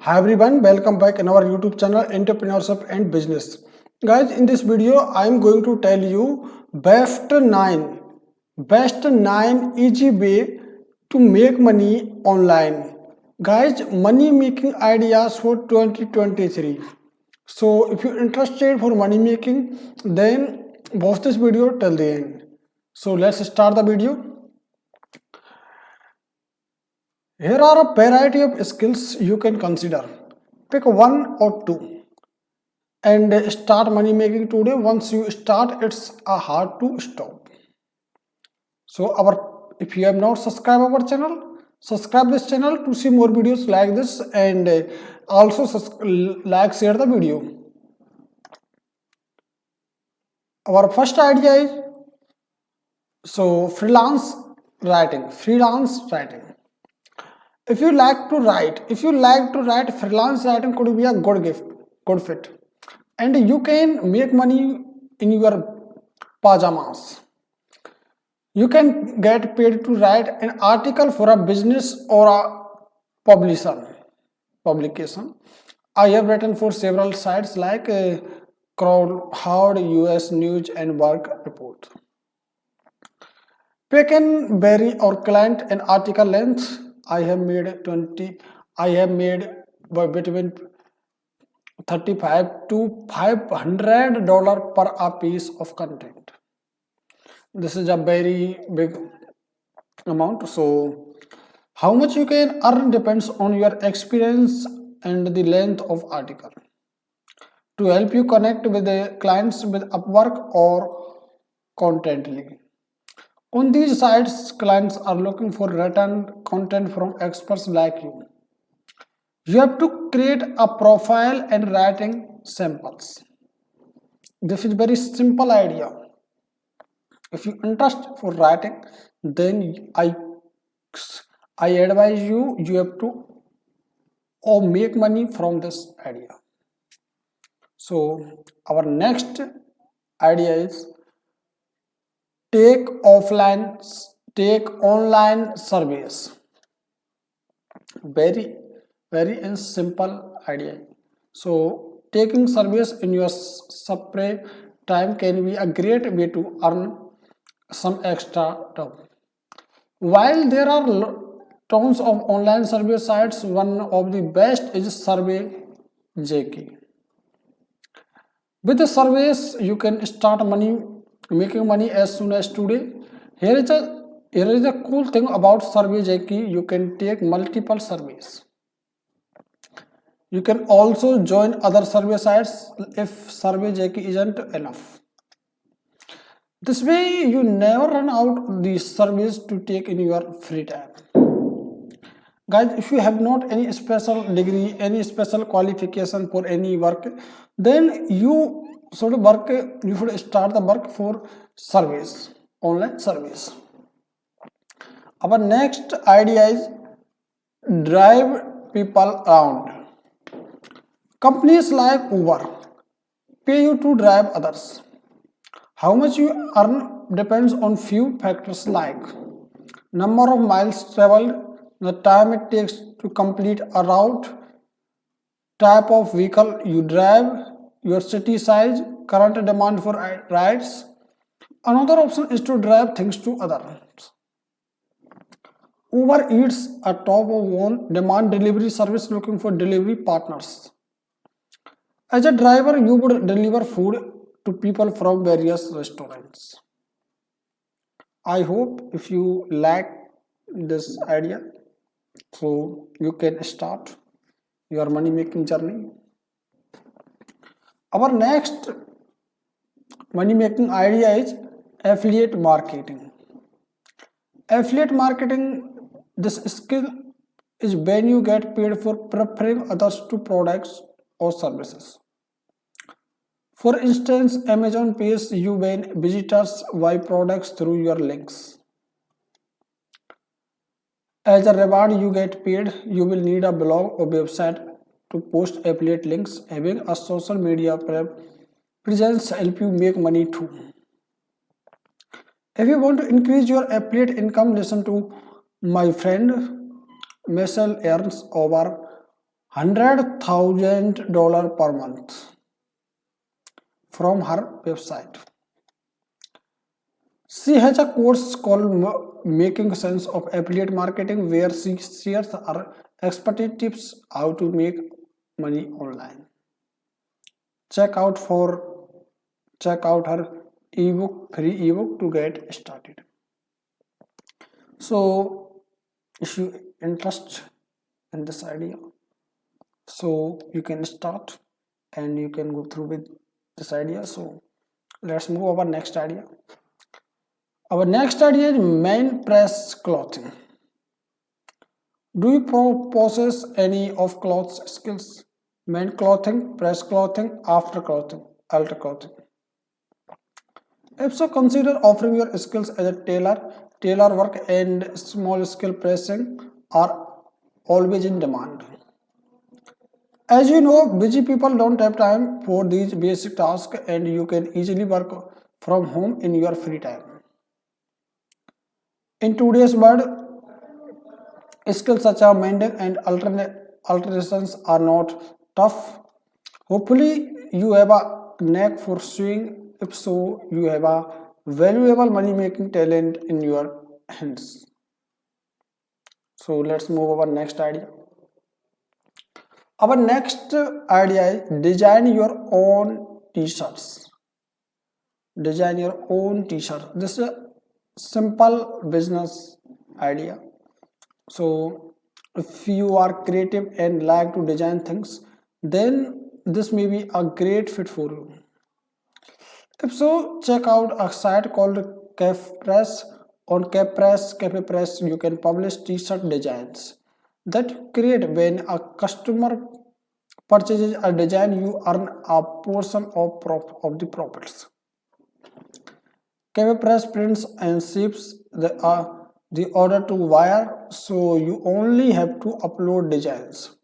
Hi everyone, welcome back in our YouTube channel Entrepreneurship and Business. Guys, in this video I am going to tell you best 9 easy way to make money online. Guys, money making ideas for 2023. So if you're interested for money making, then watch this video till the end. So let's start the video. Here are a variety of skills you can consider. Pick one or two and start money making today. Once you start, it's hard to stop. So if you have not subscribed our channel, subscribe this channel to see more videos like this, and also share the video. Our first idea is freelance writing. If you like to write, freelance writing could be a good fit, and you can make money in your pajamas. You can get paid to write an article for a business or a publication. I have written for several sites like Crowd, US News, and Work Report. Pay can vary or client and article length. I have made between 35 to $500 per a piece of content. This is a very big amount. So how much you can earn depends on your experience and the length of article. To help you connect with the clients with Upwork or Contently. On these sites, clients are looking for written content from experts like you. You have to create a profile and writing samples. This is very simple idea. If you interest for writing, then I advise you have to make money from this idea. So our next idea is take online surveys. Very simple idea. So taking surveys in your separate time can be a great way to earn some extra time. While there are tons of online survey sites, one of the best is Survey JK. With the surveys, you can start making money as soon as today. Here is a cool thing about Survey JK. You can take multiple surveys. You can also join other survey sites if Survey JK isn't enough. This way, you never run out these surveys to take in your free time. Guys, if you have not any special degree, any special qualification for any work, then you should start the work for surveys, online surveys. Our next idea is drive people around. Companies like Uber pay you to drive others. How much you earn depends on few factors like number of miles traveled, the time it takes to complete a route, type of vehicle you drive, your city size, current demand for rides. Another option is to drive things to others. Uber Eats a top of one demand delivery service looking for delivery partners. As a driver, you would deliver food to people from various restaurants. I hope if you like this idea, so you can start your money making journey. Our next money making idea is affiliate marketing. Affiliate marketing, this skill is when you get paid for preferring others to products or services. For instance, Amazon pays you when visitors buy products through your links. As a reward, you get paid. You will need a blog or website to post affiliate links. Having a social media presence help you make money too. If you want to increase your affiliate income, listen to my friend Michelle earns over $100,000 per month from her website. She has a course called Making Sense of Affiliate Marketing where she shares her expertise tips how to make money online. Check out for check out her free ebook to get started. So if you interest in this idea, so you can start and you can go through with this idea. So let's move our next idea. Our next idea is men press clothing. Do you possess any of clothes skills? Men clothing, press clothing, after clothing, alter clothing. If so, consider offering your skills as a tailor. Tailor work and small scale pressing are always in demand. As you know, busy people don't have time for these basic tasks and you can easily work from home in your free time. In today's world, skills such as mending and alterations are not tough. Hopefully, you have a knack for sewing. If so, you have a valuable money making talent in your hands. So, let's move our next idea. Our next idea is design your own t-shirts. Design your own t-shirt. This is a simple business idea. So if you are creative and like to design things, then this may be a great fit for you. If so, check out a site called CafePress. On CafePress, you can publish t-shirt designs that you create. When a customer purchases a design, you earn a portion of the profits. CafePress prints and ships the order to wire, so you only have to upload designs.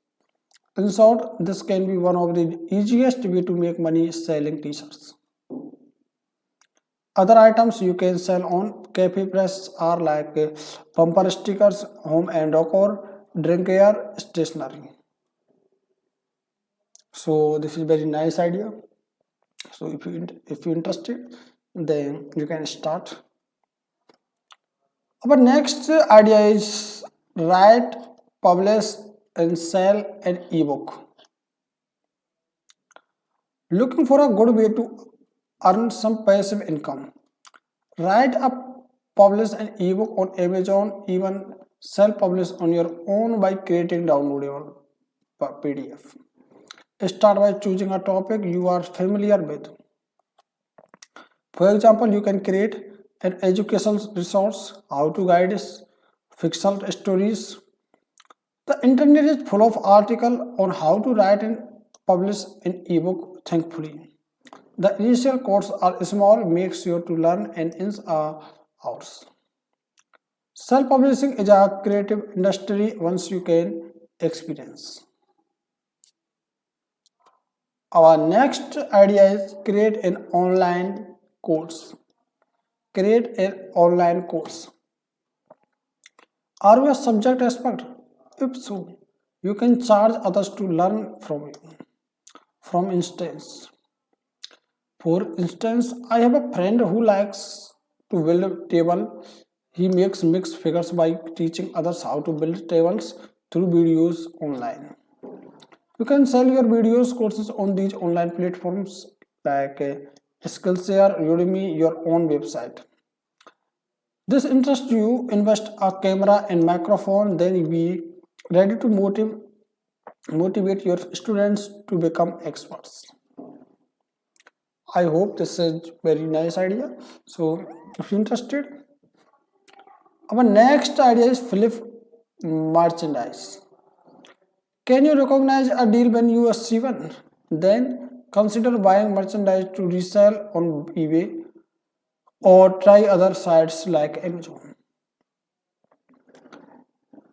In short, this can be one of the easiest way to make money selling t-shirts. Other items you can sell on CafePress are like bumper stickers, home and decor, drinkware, stationery. So this is very nice idea. So if you interested, then you can start. Our next idea is write, publish, and sell an ebook. Looking for a good way to earn some passive income. Write a publish an ebook on Amazon, even self-publish on your own by creating downloadable PDF. Start by choosing a topic you are familiar with. For example, you can create an educational resource, how to guides, fictional stories. The internet is full of articles on how to write and publish an ebook, thankfully. The initial courses are small, make sure to learn and in hours. Self-publishing is a creative industry once you can experience. Our next idea is create an online course. Create an online course. Are you a subject expert? If so, you can charge others to learn from you. For instance, I have a friend who likes to build a table. He makes mixed figures by teaching others how to build tables through videos online. You can sell your videos courses on these online platforms like Skillshare, Udemy, your own website. This interests you, invest a camera and microphone, then be ready to motivate your students to become experts. I hope this is very nice idea. So if you're interested, our next idea is flip merchandise. Can you recognize a deal when you see one? Then consider buying merchandise to resell on eBay or try other sites like Amazon.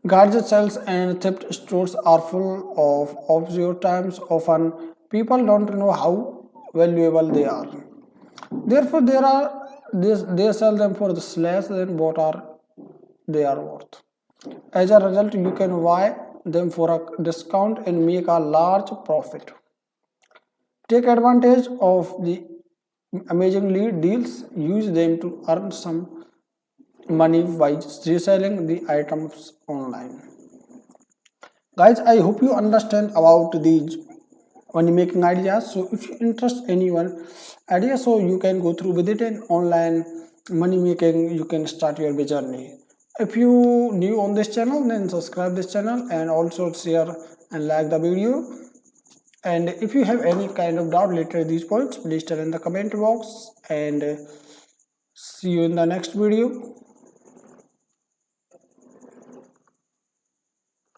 Gadget sales and thrift stores are full of obscure times. Often people don't know how valuable they are. Therefore, they sell them for less than what are they are worth. As a result, you can buy them for a discount and make a large profit. Take advantage of the amazing lead deals, use them to earn some money by reselling the items online. Guys, I hope you understand about these money making ideas. So if you interest anyone idea, so you can go through with it in online money making, you can start your journey. If you new on this channel, then subscribe this channel and also share and like the video. And if you have any kind of doubt related to these points, please tell in the comment box, and see you in the next video.